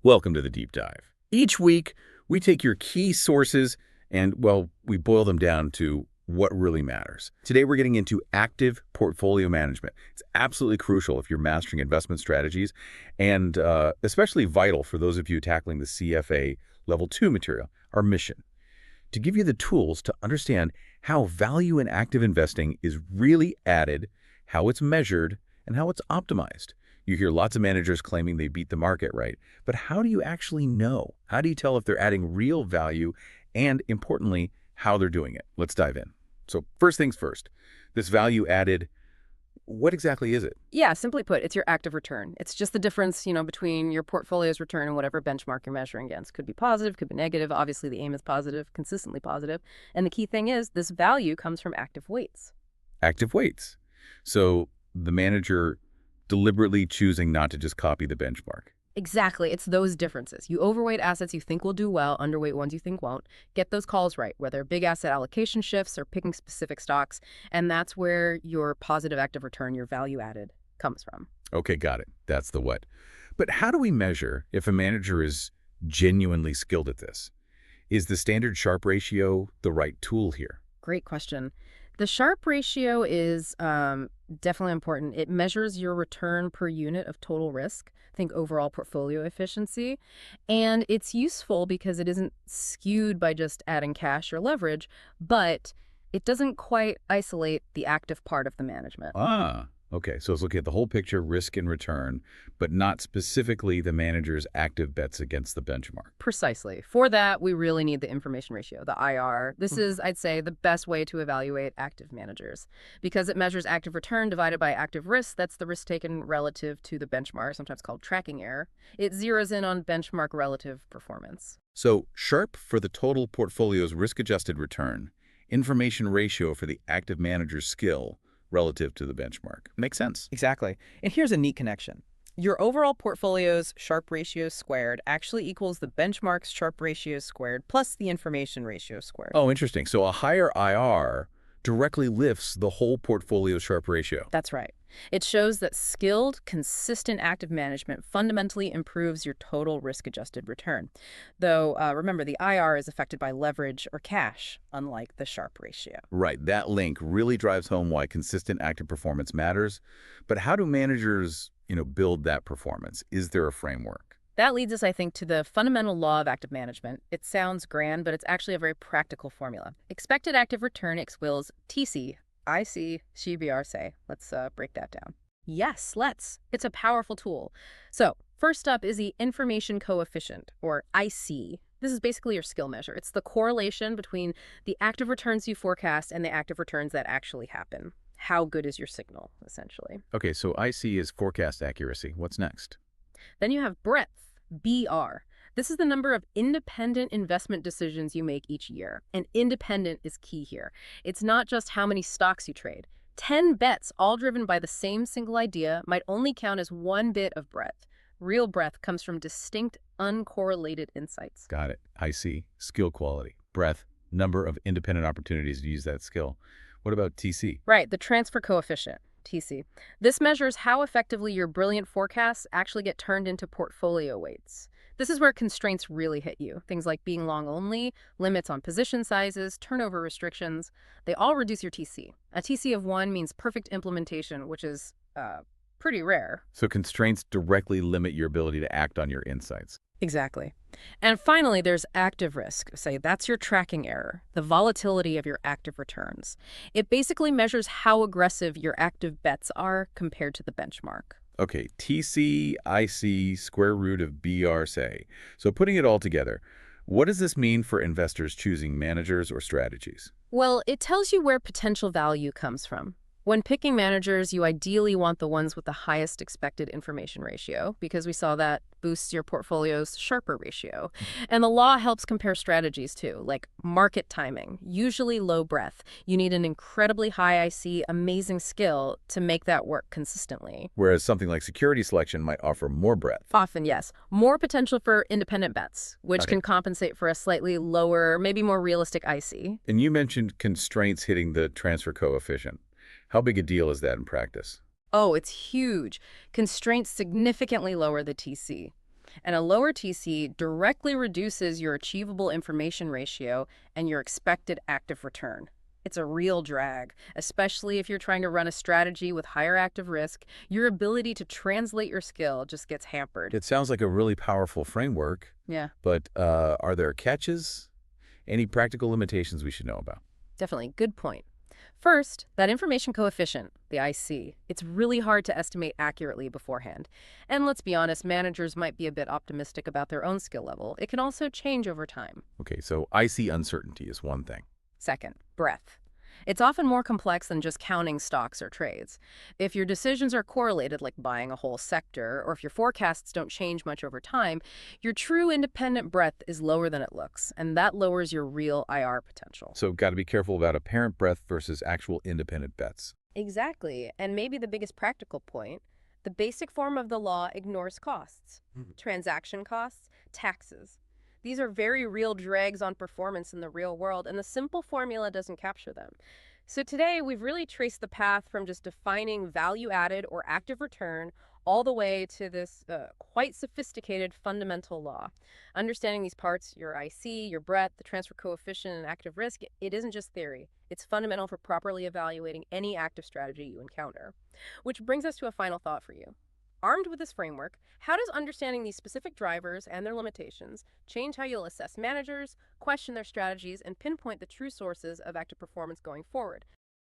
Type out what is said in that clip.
Welcome to the Deep Dive. Each week, we take your key sources and, well, we boil them down to what really matters. Today, we're getting into active portfolio management. It's absolutely crucial if you're mastering investment strategies and especially vital for those of you tackling the CFA Level 2 material, our mission. To give you the tools to understand how value in active investing is really added, how it's measured, and how it's optimized. You hear lots of managers claiming they beat the market, right? But how do you actually know? How do you tell if they're adding real value and, importantly, how they're doing it? Let's dive in. So first things first, this value added, what exactly is it? Yeah, simply put, it's your active return. It's just the difference, between your portfolio's return and whatever benchmark you're measuring against. Could be positive, could be negative. Obviously, the aim is positive, consistently positive. And the key thing is this value comes from active weights. Active weights. So the manager deliberately choosing not to just copy the benchmark. Exactly. It's those differences. You overweight assets you think will do well, underweight ones you think won't. Get those calls right, whether big asset allocation shifts or picking specific stocks. And that's where your positive active return, your value added, comes from. Okay, got it. That's the what. But how do we measure if a manager is genuinely skilled at this? Is the standard Sharpe ratio the right tool here? Great question. The Sharpe ratio is definitely important. It measures your return per unit of total risk. Think overall portfolio efficiency. And it's useful because it isn't skewed by just adding cash or leverage, but it doesn't quite isolate the active part of the management. Okay. So it's looking at the whole picture, risk and return, but not specifically the manager's active bets against the benchmark. Precisely. For that, we really need the information ratio, the IR. This is, I'd say, the best way to evaluate active managers because it measures active return divided by active risk. That's the risk taken relative to the benchmark, sometimes called tracking error. It zeroes in on benchmark relative performance. So Sharpe for the total portfolio's risk-adjusted return, information ratio for the active manager's skill relative to the benchmark. Makes sense. Exactly. And here's a neat connection. Your overall portfolio's Sharpe ratio squared actually equals the benchmark's Sharpe ratio squared plus the information ratio squared. Oh, interesting. So a higher IR directly lifts the whole portfolio Sharpe ratio. That's right. It shows that skilled, consistent active management fundamentally improves your total risk-adjusted return. Though, remember, the IR is affected by leverage or cash, unlike the Sharpe ratio. Right. That link really drives home why consistent active performance matters. But how do managers, build that performance? Is there a framework? That leads us, I think, to the fundamental law of active management. It sounds grand, but it's actually a very practical formula. Expected active return equals TC, IC, CBR say. Let's break that down. Yes, let's. It's a powerful tool. So first up is the information coefficient, or IC. This is basically your skill measure. It's the correlation between the active returns you forecast and the active returns that actually happen. How good is your signal, essentially? Okay, so IC is forecast accuracy. What's next? Then you have breadth, BR. This is the number of independent investment decisions you make each year. And independent is key here. It's not just how many stocks you trade. 10 bets, all driven by the same single idea, might only count as one bit of breadth. Real breadth comes from distinct, uncorrelated insights. Got it. IC, skill quality, breadth, number of independent opportunities to use that skill. What about TC? Right, the transfer coefficient. TC. This measures how effectively your brilliant forecasts actually get turned into portfolio weights. This is where constraints really hit you. Things like being long only, limits on position sizes, turnover restrictions, they all reduce your TC. A TC of 1 means perfect implementation, which is pretty rare. So constraints directly limit your ability to act on your insights. Exactly. And finally, there's active risk. Say that's your tracking error, the volatility of your active returns. It basically measures how aggressive your active bets are compared to the benchmark. Okay, TC, IC, square root of BR, say. So putting it all together, what does this mean for investors choosing managers or strategies? Well, it tells you where potential value comes from. When picking managers, you ideally want the ones with the highest expected information ratio, because we saw that boosts your portfolio's Sharpe ratio. And the law helps compare strategies too, like market timing, usually low breadth. You need an incredibly high IC, amazing skill to make that work consistently. Whereas something like security selection might offer more breadth. Often, yes. More potential for independent bets, which Okay. can compensate for a slightly lower, maybe more realistic IC. And you mentioned constraints hitting the transfer coefficient. How big a deal is that in practice? Oh, it's huge. Constraints significantly lower the TC. And a lower TC directly reduces your achievable information ratio and your expected active return. It's a real drag, especially if you're trying to run a strategy with higher active risk. Your ability to translate your skill just gets hampered. It sounds like a really powerful framework, Yeah, but are there catches? Any practical limitations we should know about? definitely. Good point. First, that information coefficient, the IC, it's really hard to estimate accurately beforehand. And let's be honest, managers might be a bit optimistic about their own skill level. It can also change over time. Okay, so I see uncertainty is one thing. Second, breadth. It's often more complex than just counting stocks or trades. If your decisions are correlated, like buying a whole sector, or if your forecasts don't change much over time, your true independent breadth is lower than it looks, and that lowers your real IR potential. So got to be careful about apparent breadth versus actual independent bets. Exactly, and maybe the biggest practical point, the basic form of the law ignores costs. Transaction costs, taxes. These are very real drags on performance in the real world, and the simple formula doesn't capture them. So today, we've really traced the path from just defining value-added or active return all the way to this quite sophisticated fundamental law. Understanding these parts, your IC, your breadth, the transfer coefficient, and active risk, it isn't just theory. It's fundamental for properly evaluating any active strategy you encounter. Which brings us to a final thought for you. Armed with this framework, how does understanding these specific drivers and their limitations change how you'll assess managers, question their strategies, and pinpoint the true sources of active performance going forward?